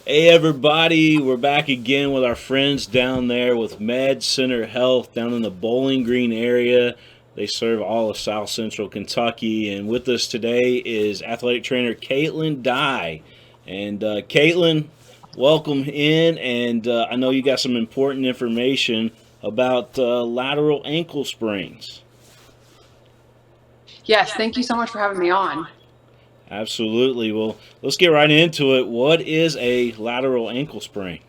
Hey everybody, we're back again with our friends down there with Med Center Health down in the Bowling Green area. They serve all of South Central Kentucky, and with us today is Athletic Trainer Katelyn Dye. And Katelyn, welcome in. And I know you got some important information about lateral ankle sprains. Yes, thank you so much for having me on. Absolutely. Well, let's get right into it. What is a lateral ankle sprain?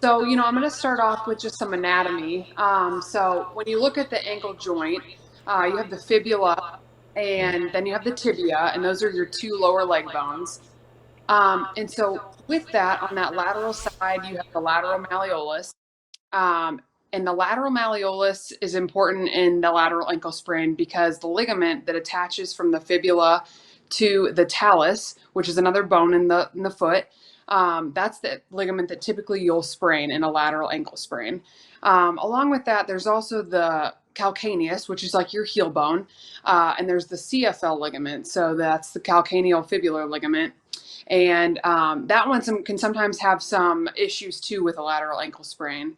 So, I'm going to start off with just some anatomy. So, when you look at the ankle joint, you have the fibula and then you have the tibia, and those are your two lower leg bones. And so, with that, on that lateral side, you have the lateral malleolus. Um, and the lateral malleolus is important in the lateral ankle sprain because the ligament that attaches from the fibula to the talus, which is another bone in the foot, that's the ligament that typically you'll sprain in a lateral ankle sprain. Along with that, there's also the calcaneus, which is like your heel bone, and there's the CFL ligament. So that's the calcaneal fibular ligament. And that one can sometimes have some issues too with a lateral ankle sprain.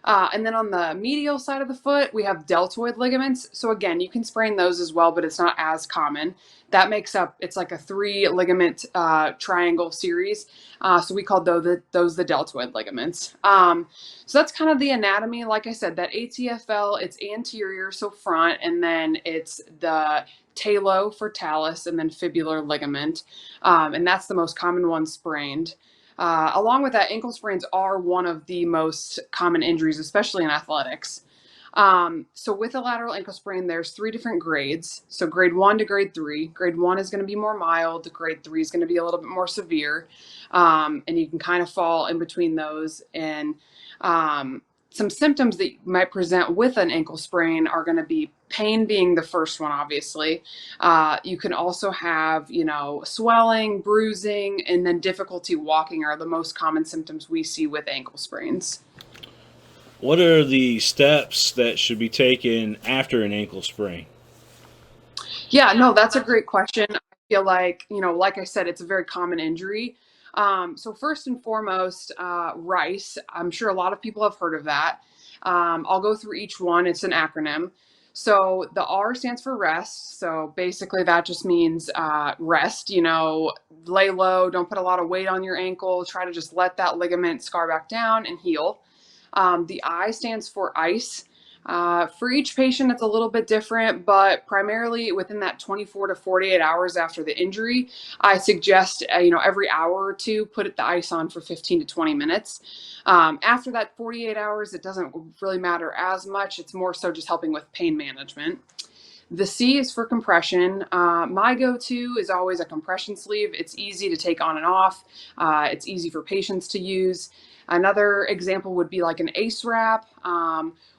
And then on the medial side of the foot, we have deltoid ligaments. So again, you can sprain those as well, but it's not as common. That makes up, it's like a three ligament triangle series. So we call those the deltoid ligaments. So that's kind of the anatomy. Like I said, that ATFL, it's anterior, so front, and then it's the talo for talus, and then fibular ligament. And that's the most common one sprained. Along with that, ankle sprains are one of the most common injuries, especially in athletics. So with a lateral ankle sprain, there's three different grades. So grade 1 to grade 3. Grade 1 is going to be more mild. Grade 3 is going to be a little bit more severe. And you can kind of fall in between those. And some symptoms that you might present with an ankle sprain are going to be pain being the first one, obviously. You can also have, swelling, bruising, and then difficulty walking are the most common symptoms we see with ankle sprains. What are the steps that should be taken after an ankle sprain? Yeah, no, that's a great question. I feel like, like I said, it's a very common injury. So first and foremost, RICE. I'm sure a lot of people have heard of that. I'll go through each one. It's an acronym. So the R stands for rest. So basically, that just means rest. Lay low. Don't put a lot of weight on your ankle. Try to just let that ligament scar back down and heal. The I stands for ice. For each patient, it's a little bit different, but primarily within that 24 to 48 hours after the injury, I suggest, every hour or two, put the ice on for 15 to 20 minutes. After that 48 hours, it doesn't really matter as much. It's more so just helping with pain management. The C is for compression. My go-to is always a compression sleeve. It's easy to take on and off. It's easy for patients to use. Another example would be like an ACE wrap.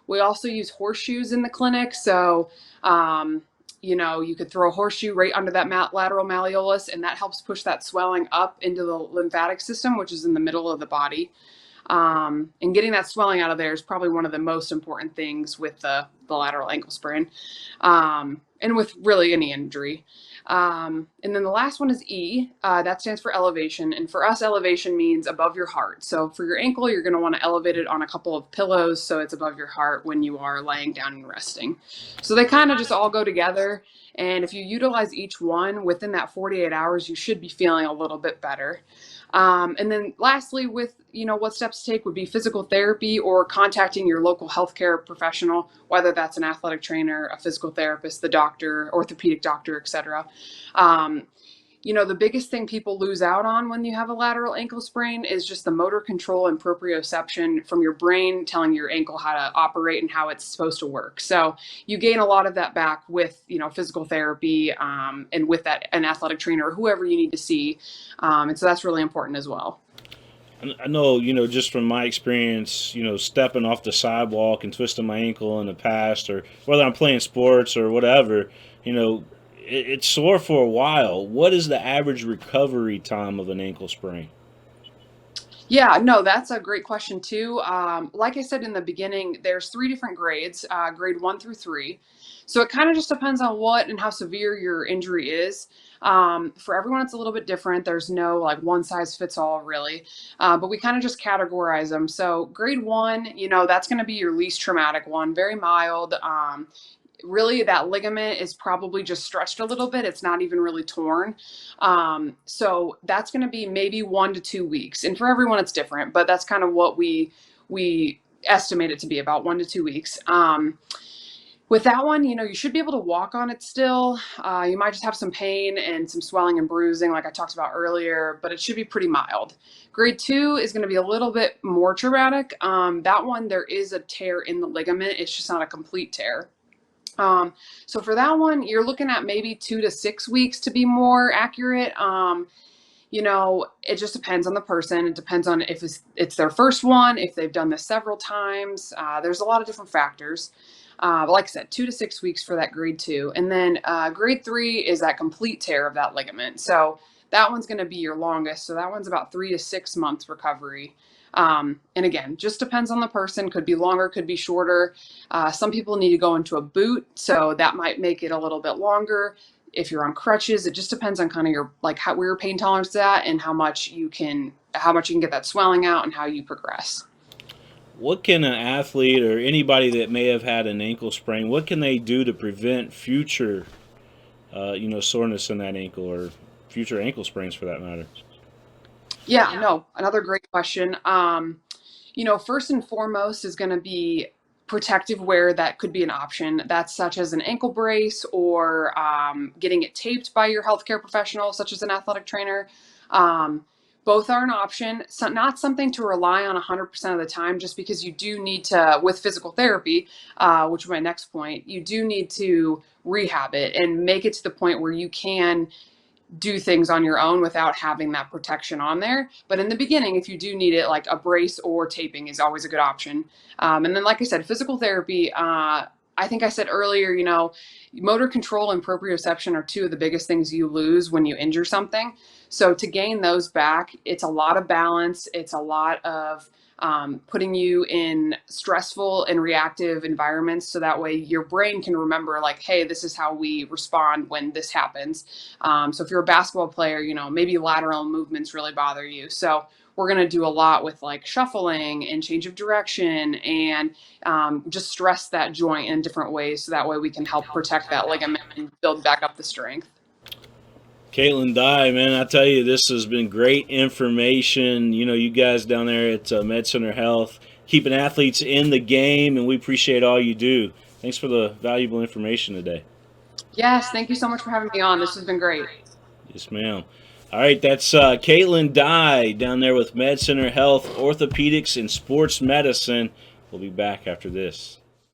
We also use horseshoes in the clinic. So, you could throw a horseshoe right under that lateral malleolus, and that helps push that swelling up into the lymphatic system, which is in the middle of the body. And getting that swelling out of there is probably one of the most important things with the lateral ankle sprain, and with really any injury. And then the last one is E. That stands for elevation. And for us, elevation means above your heart. So for your ankle, you're going to want to elevate it on a couple of pillows so it's above your heart when you are laying down and resting. So they kind of just all go together. And if you utilize each one within that 48 hours, you should be feeling a little bit better. And then lastly, with what steps to take would be physical therapy or contacting your local healthcare professional, whether that's an athletic trainer, a physical therapist, the doctor, orthopedic doctor, etc. Um, the biggest thing people lose out on when you have a lateral ankle sprain is just the motor control and proprioception from your brain telling your ankle how to operate and how it's supposed to work. So you gain a lot of that back with, physical therapy, and with an athletic trainer or whoever you need to see. And so that's really important as well. I know, just from my experience, stepping off the sidewalk and twisting my ankle in the past, or whether I'm playing sports or whatever, it's sore for a while. What is the average recovery time of an ankle sprain? Yeah, no, that's a great question too. Like I said in the beginning, there's three different grades, grade 1 through 3. So it kind of just depends on what and how severe your injury is. For everyone, it's a little bit different. There's no like one size fits all really, but we kind of just categorize them. So grade 1, that's going to be your least traumatic one, very mild. Really that ligament is probably just stretched a little bit. It's not even really torn. So that's going to be maybe 1 to 2 weeks. And for everyone, it's different, but that's kind of what we estimate it to be, about 1 to 2 weeks. With that one, you should be able to walk on it still. You might just have some pain and some swelling and bruising, like I talked about earlier, but it should be pretty mild. Grade 2 is going to be a little bit more traumatic. That one, there is a tear in the ligament. It's just not a complete tear. So for that one, you're looking at maybe 2 to 6 weeks to be more accurate. It just depends on the person. It depends on if it's their first one, if they've done this several times. There's a lot of different factors. But like I said, 2 to 6 weeks for that grade 2. And then grade 3 is that complete tear of that ligament. So that one's going to be your longest. So that one's about 3 to 6 months recovery. And again, just depends on the person. Could be longer, could be shorter. Some people need to go into a boot, so that might make it a little bit longer. If you're on crutches, it just depends on kind of your where your pain tolerance is at and how much you can get that swelling out and how you progress. What can an athlete or anybody that may have had an ankle sprain, what can they do to prevent future, soreness in that ankle or future ankle sprains for that matter? Yeah, no, another great question. First and foremost is going to be protective wear that could be an option. That's such as an ankle brace or getting it taped by your healthcare professional, such as an athletic trainer. Both are an option. So not something to rely on 100% of the time, just because you do need to, with physical therapy, which is my next point, you do need to rehab it and make it to the point where you can do things on your own without having that protection on there. But in the beginning, if you do need it, like a brace or taping is always a good option. And then, like I said, physical therapy. I think I said earlier, motor control and proprioception are two of the biggest things you lose when you injure something. So to gain those back, it's a lot of balance. It's a lot of putting you in stressful and reactive environments, so that way your brain can remember, like, hey, this is how we respond when this happens. So if you're a basketball player, maybe lateral movements really bother you. So we're going to do a lot with like shuffling and change of direction and just stress that joint in different ways, so that way we can help protect that ligament and build back up the strength. Katelyn Dye, man, I tell you, this has been great information. You guys down there at Med Center Health, keeping athletes in the game, and we appreciate all you do. Thanks for the valuable information today. Yes, thank you so much for having me on. This has been great. Yes, ma'am. All right, that's Katelyn Dye down there with Med Center Health, Orthopedics, and Sports Medicine. We'll be back after this.